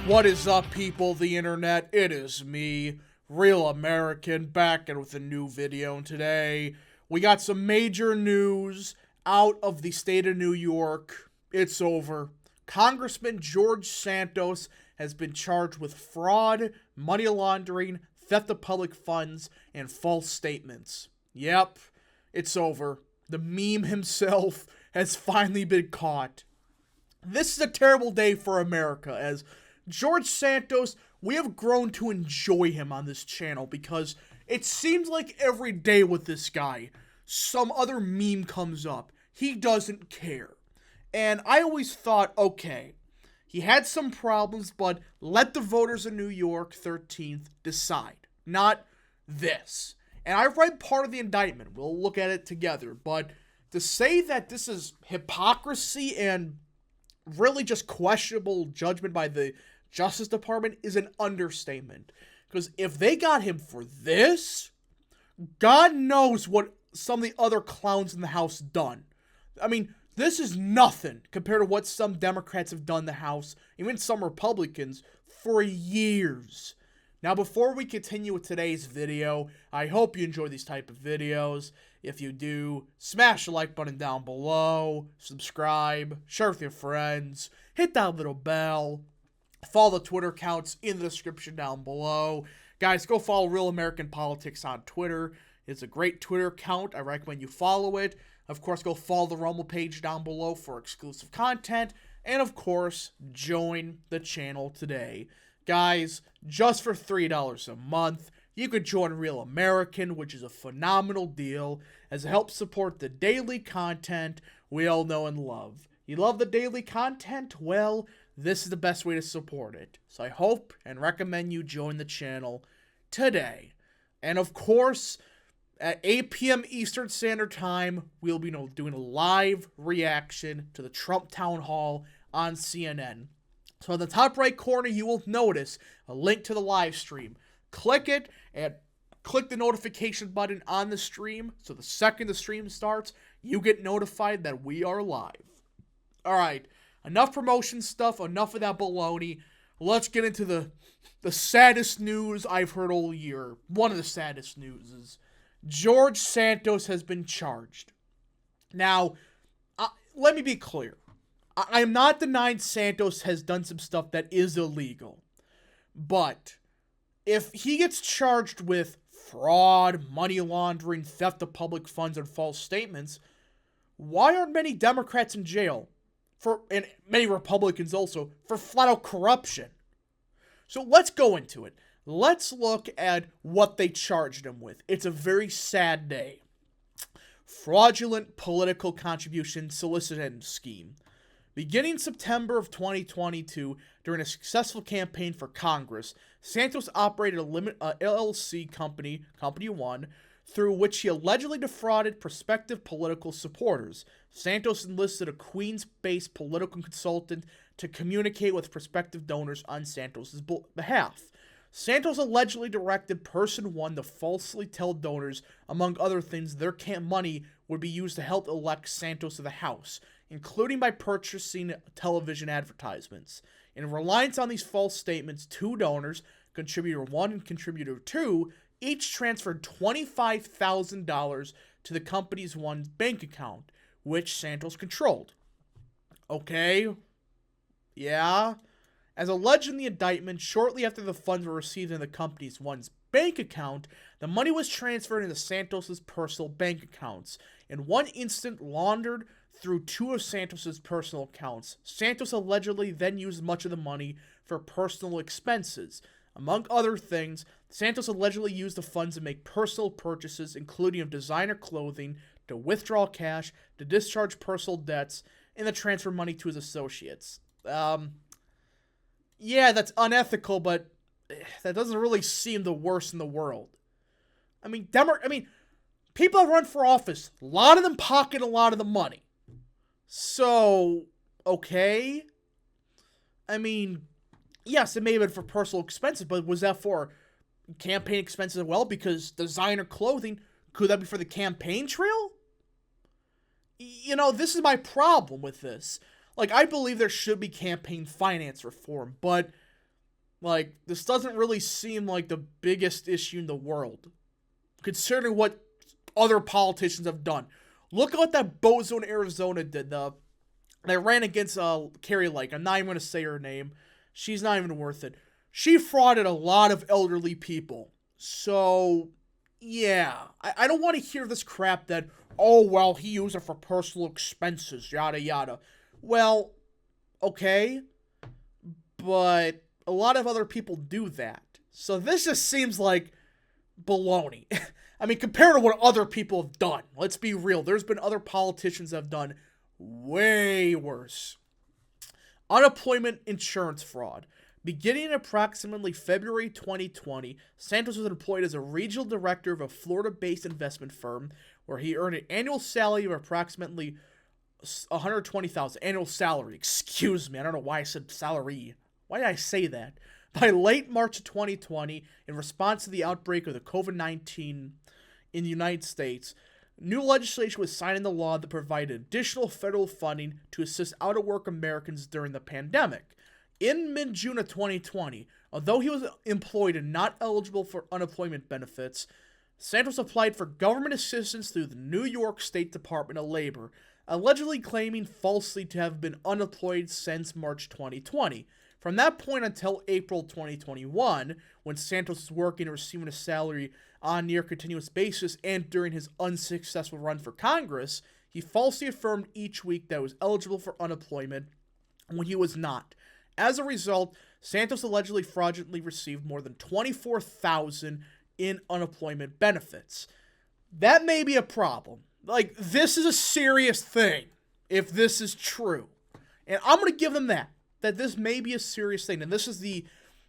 What is up, people of the internet? It is me, Real American, back and with a new video. And today, we got some major news out of the state of New York. It's over. Congressman George Santos has been charged with fraud, money laundering, theft of public funds, and false statements. Yep, it's over. The meme himself has finally been caught. This is a terrible day for America, as George Santos, we have grown to enjoy him on this channel because it seems like every day with this guy, some other meme comes up. He doesn't care. And I always thought, okay, he had some problems, but let the voters of New York 13th decide, not this. And I read part of the indictment. We'll look at it together. But to say that this is hypocrisy and really just questionable judgment by the Justice Department is an understatement. Because if they got him for this, God knows what some of the other clowns in the House done. I mean, this is nothing compared to what some Democrats have done in the House, even some Republicans, for years. Now, before we continue with today's video, I hope you enjoy these type of videos. If you do, smash the like button down below, subscribe, share with your friends, hit that little bell, follow the Twitter accounts in the description down below. Guys, go follow Real American Politics on Twitter. It's a great Twitter account. I recommend you follow it. Of course, go follow the Rumble page down below for exclusive content. And of course, join the channel today. Guys, just for $3 a month, you could join Real American, which is a phenomenal deal, as it helps support the daily content we all know and love. You love the daily content? Well, this is the best way to support it. So I hope and recommend you join the channel today. And of course, at 8 p.m. Eastern Standard Time, we'll be doing a live reaction to the Trump Town Hall on CNN. So in the top right corner, you will notice a link to the live stream. Click it and click the notification button on the stream. So the second the stream starts, you get notified that we are live. Alright, enough promotion stuff, enough of that baloney. Let's get into the saddest news I've heard all year. One of the saddest news is George Santos has been charged. Now, let me be clear. I am not denying Santos has done some stuff that is illegal. But if he gets charged with fraud, money laundering, theft of public funds, and false statements, why aren't many Democrats in jail? And many Republicans also, for flat-out corruption? So let's go into it. Let's look at what they charged him with. It's a very sad day. Fraudulent political contribution solicitation scheme. Beginning September of 2022, during a successful campaign for Congress, Santos operated a LLC company, Company One, through which he allegedly defrauded prospective political supporters. Santos enlisted a Queens-based political consultant to communicate with prospective donors on Santos' behalf. Santos allegedly directed Person 1 to falsely tell donors, among other things, their money would be used to help elect Santos to the House, including by purchasing television advertisements. In reliance on these false statements, two donors, Contributor 1 and Contributor 2, each transferred $25,000 to the company's One's bank account, which Santos controlled. Okay. Yeah. As alleged in the indictment, shortly after the funds were received in the company's One's bank account, the money was transferred into Santos's personal bank accounts. In one instant, laundered through two of Santos's personal accounts. Santos allegedly then used much of the money for personal expenses. Among other things, Santos allegedly used the funds to make personal purchases, including of designer clothing, to withdraw cash, to discharge personal debts, and to transfer money to his associates. Yeah, that's unethical, but that doesn't really seem the worst in the world. I mean, people that run for office, a lot of them pocket a lot of the money. So, okay. I mean, yes, it may have been for personal expenses, but was that for campaign expenses as well? Because designer clothing, could that be for the campaign trail? You know, this is my problem with this. Like, I believe there should be campaign finance reform, but Like, this doesn't really seem like the biggest issue in the world, considering what other politicians have done. Look at what that bozo in Arizona did. They ran against Carrie Lake. I'm not even going to say her name. She's not even worth it. She frauded a lot of elderly people. So, yeah. I don't want to hear this crap that, oh, well, he used it for personal expenses, yada, yada. Well, okay. But a lot of other people do that. So this just seems like baloney. I mean, compared to what other people have done. Let's be real. There's been other politicians that have done way worse. Unemployment insurance fraud. Beginning in approximately February 2020, Santos was employed as a regional director of a Florida-based investment firm where he earned an annual salary of approximately $120,000. Annual salary. Excuse me. I don't know why I said salary. Why did I say that? By late March of 2020, in response to the outbreak of the COVID-19 in the United States, new legislation was signed into law that provided additional federal funding to assist out-of-work Americans during the pandemic. In mid-June of 2020, although he was employed and not eligible for unemployment benefits, Santos applied for government assistance through the New York State Department of Labor, allegedly claiming falsely to have been unemployed since March 2020. From that point until April 2021, when Santos was working and receiving a salary on a near continuous basis and during his unsuccessful run for Congress, he falsely affirmed each week that he was eligible for unemployment when he was not. As a result, Santos allegedly fraudulently received more than $24,000 in unemployment benefits. That may be a problem. Like, this is a serious thing, if this is true. And I'm going to give them that this may be a serious thing. And this is the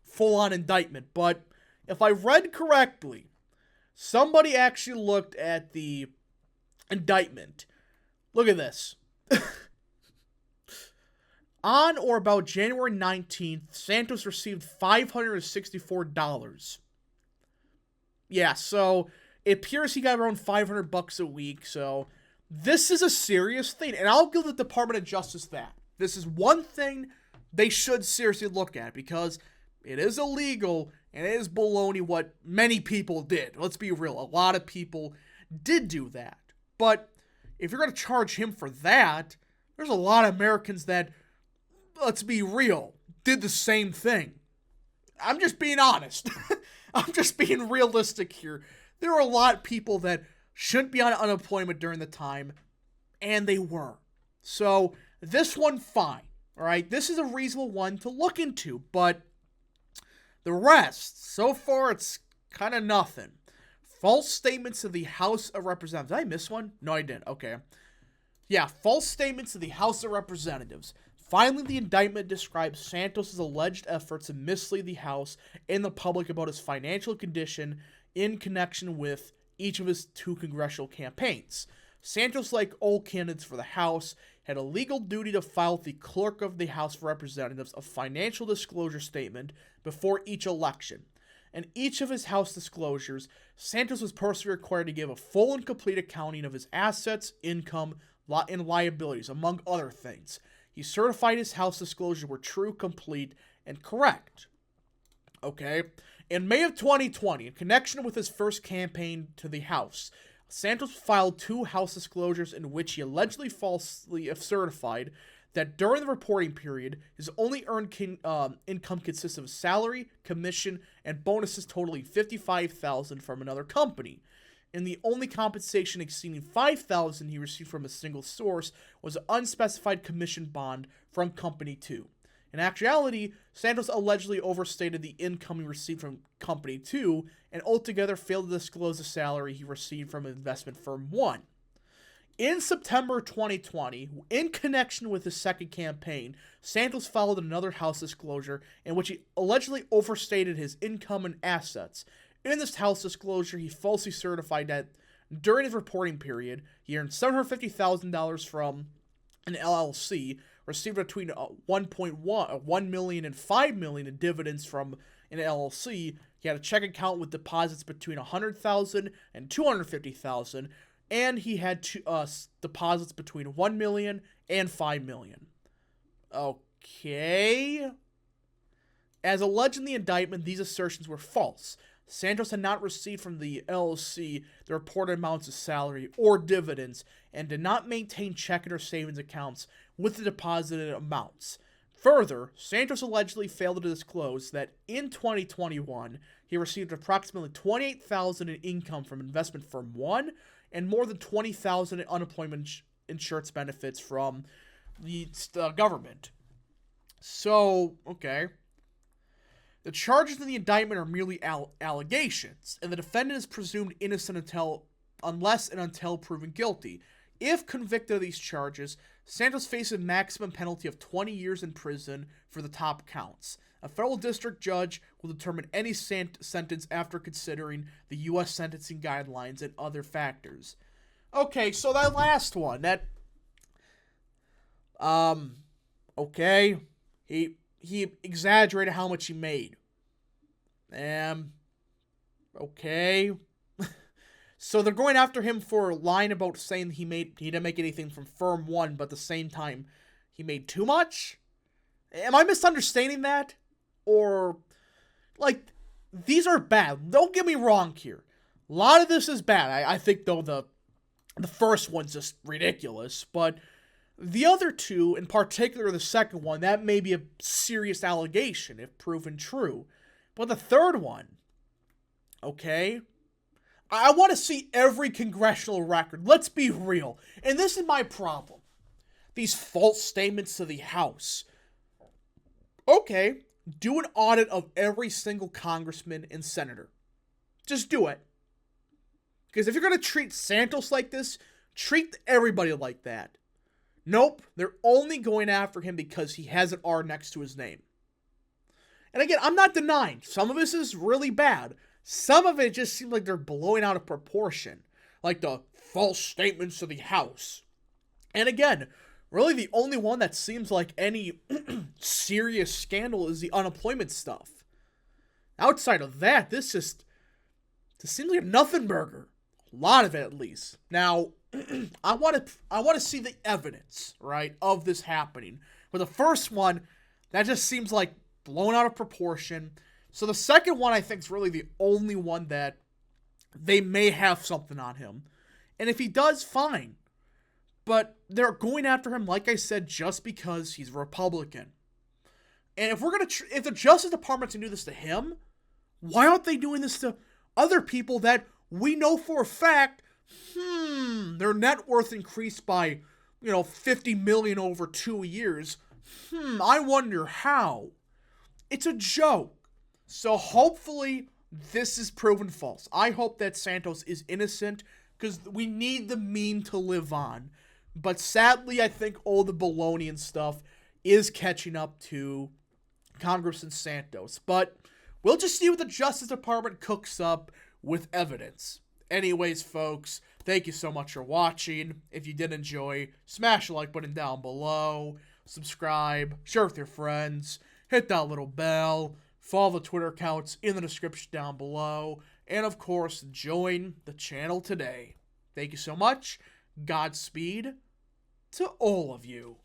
full-on indictment. But if I read correctly, somebody actually looked at the indictment. Look at this. On or about January 19th, Santos received $564. Yeah, so it appears he got around $500 a week, so this is a serious thing, and I'll give the Department of Justice that. This is one thing they should seriously look at, because it is illegal, and it is baloney what many people did. Let's be real, a lot of people did do that. But if you're going to charge him for that, there's a lot of Americans that, let's be real, did the same thing. I'm just being honest. I'm just being realistic here. There are a lot of people that shouldn't be on unemployment during the time, and they were. So, this one, fine. Alright, this is a reasonable one to look into, but the rest, so far, it's kind of nothing. False statements to the House of Representatives. Did I miss one? No, I didn't. Okay. Yeah, false statements to the House of Representatives. Finally, the indictment describes Santos' alleged efforts to mislead the House and the public about his financial condition in connection with each of his two congressional campaigns. Santos, like all candidates for the House, had a legal duty to file with the Clerk of the House of Representatives a financial disclosure statement before each election. In each of his House disclosures, Santos was personally required to give a full and complete accounting of his assets, income, and liabilities, among other things. He certified his House disclosures were true, complete, and correct. Okay. In May of 2020, in connection with his first campaign to the House, Santos filed two House disclosures in which he allegedly falsely certified that during the reporting period, his only earned income consists of salary, commission, and bonuses totaling $55,000 from another company. And the only compensation exceeding $5,000 he received from a single source was an unspecified commission bond from Company 2. In actuality, Santos allegedly overstated the income he received from Company 2 and altogether failed to disclose the salary he received from investment firm 1. In September 2020, in connection with his second campaign, Santos filed another House disclosure in which he allegedly overstated his income and assets. In this House disclosure, he falsely certified that during his reporting period, he earned $750,000 from an LLC, received between $1 million and $5 million in dividends from an LLC. He had a checking account with deposits between $100,000 and $250,000, and he had deposits between $1 million and $5 million. Okay. As alleged in the indictment, these assertions were false. Santos had not received from the LLC the reported amounts of salary or dividends and did not maintain checking or savings accounts with the deposited amounts. Further, Santos allegedly failed to disclose that in 2021, he received approximately $28,000 in income from investment firm 1 and more than $20,000 in unemployment insurance benefits from the government. So, okay. The charges in the indictment are merely allegations, and the defendant is presumed innocent unless and until proven guilty. If convicted of these charges, Santos faces a maximum penalty of 20 years in prison for the top counts. A federal district judge will determine any sentence after considering the U.S. sentencing guidelines and other factors. Okay, so that last one, okay, he exaggerated how much he made. Okay. So they're going after him for lying about saying he didn't make anything from firm 1, but at the same time, he made too much? Am I misunderstanding that? Or, like, these are bad. Don't get me wrong here. A lot of this is bad. I think, though, the first one's just ridiculous, but the other two, in particular the second one, that may be a serious allegation if proven true. But the third one, okay, I want to see every congressional record. Let's be real. And this is my problem. These false statements to the House. Okay, do an audit of every single congressman and senator. Just do it. Because if you're going to treat Santos like this, treat everybody like that. Nope, they're only going after him because he has an R next to his name. And again, I'm not denying, some of this is really bad. Some of it just seems like they're blowing out of proportion. Like the false statements to the House. And again, really the only one that seems like any serious scandal is the unemployment stuff. Outside of that, this seems like a nothing burger. A lot of it, at least. Now, I want to see the evidence, right, of this happening. But the first one, that just seems like blown out of proportion. So the second one, I think, is really the only one that they may have something on him. And if he does, fine. But they're going after him, like I said, just because he's a Republican. And if if the Justice Department can do this to him, why aren't they doing this to other people that we know for a fact, their net worth increased by, $50 million over 2 years. I wonder how. It's a joke. So hopefully this is proven false. I hope that Santos is innocent because we need the meme to live on. But sadly, I think all the baloney and stuff is catching up to Congressman Santos. But we'll just see what the Justice Department cooks up with evidence. Anyways, folks, thank you so much for watching. If you did enjoy, smash the like button down below. Subscribe, share with your friends, hit that little bell, follow the Twitter accounts in the description down below, and of course, join the channel today. Thank you so much. Godspeed to all of you.